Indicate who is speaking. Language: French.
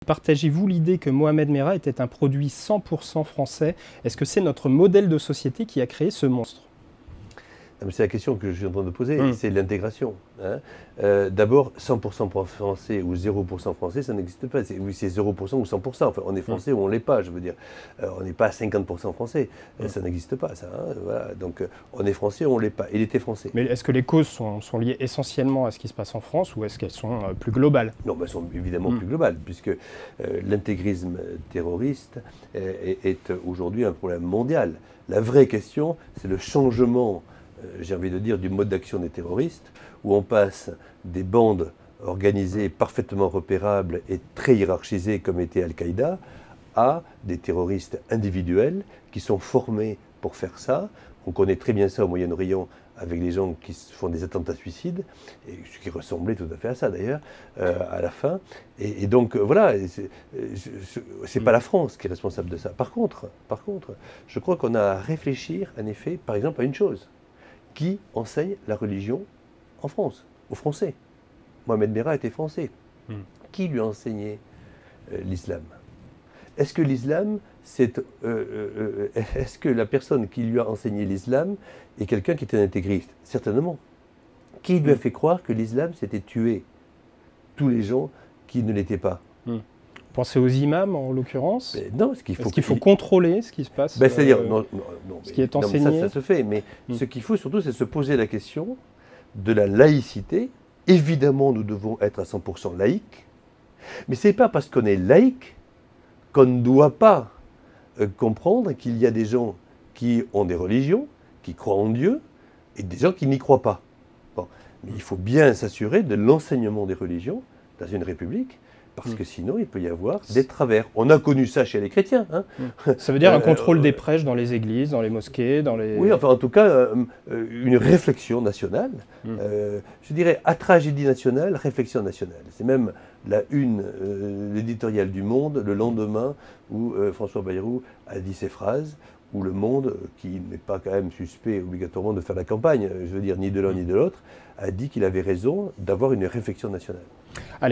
Speaker 1: Partagez-vous l'idée que Mohamed Merah était un produit 100% français? Est-ce que c'est notre modèle de société qui a créé ce monstre?
Speaker 2: C'est la question que je suis en train de poser, c'est l'intégration. Hein. D'abord, 100% français ou 0% français, ça n'existe pas. Oui, c'est 0% ou 100%. Enfin, on est français ou on ne l'est pas, je veux dire. On n'est pas 50% français. Ça n'existe pas, ça. Hein. Voilà. Donc, on est français ou on ne l'est pas. Il était français.
Speaker 1: Mais est-ce que les causes sont liées essentiellement à ce qui se passe en France ou est-ce qu'elles sont plus globales?
Speaker 2: Non, elles sont évidemment plus globales, puisque l'intégrisme terroriste est aujourd'hui un problème mondial. La vraie question, c'est le changement, j'ai envie de dire, du mode d'action des terroristes, où on passe des bandes organisées, parfaitement repérables et très hiérarchisées comme était Al-Qaïda, à des terroristes individuels qui sont formés pour faire ça. On connaît très bien ça au Moyen-Orient avec les gens qui font des attentats suicides, et ce qui ressemblait tout à fait à ça d'ailleurs, à la fin. Et donc voilà, c'est pas la France qui est responsable de ça. Par contre, je crois qu'on a à réfléchir en effet, par exemple, à une chose. Qui enseigne la religion en France, aux Français? Mohamed Merah était français. Qui lui a enseigné l'islam? Est-ce que l'islam, est-ce que la personne qui lui a enseigné l'islam est quelqu'un qui était un intégriste? Certainement. Qui lui a fait croire que l'islam, c'était tuer tous les gens qui ne l'étaient pas?
Speaker 1: Pensez aux imams en l'occurrence?
Speaker 2: Non, est-ce qu'il faut
Speaker 1: contrôler ce qui se passe?
Speaker 2: C'est-à-dire,
Speaker 1: ce qui est enseigné.
Speaker 2: Ça se fait, mais ce qu'il faut surtout, c'est se poser la question de la laïcité. Évidemment, nous devons être à 100% laïcs, mais ce n'est pas parce qu'on est laïque qu'on ne doit pas comprendre qu'il y a des gens qui ont des religions, qui croient en Dieu, et des gens qui n'y croient pas. Bon. Mais il faut bien s'assurer de l'enseignement des religions dans une république, parce que sinon, il peut y avoir des travers. On a connu ça chez les chrétiens. Hein.
Speaker 1: Ça veut dire un contrôle des prêches dans les églises, dans les mosquées, dans les...
Speaker 2: Oui, enfin, en tout cas, une réflexion nationale. Je dirais, à tragédie nationale, réflexion nationale. C'est même la une, l'éditorial du Monde, le lendemain, où François Bayrou a dit ces phrases, où le Monde, qui n'est pas quand même suspect obligatoirement de faire la campagne, je veux dire, ni de l'un ni de l'autre, a dit qu'il avait raison d'avoir une réflexion nationale. Allez.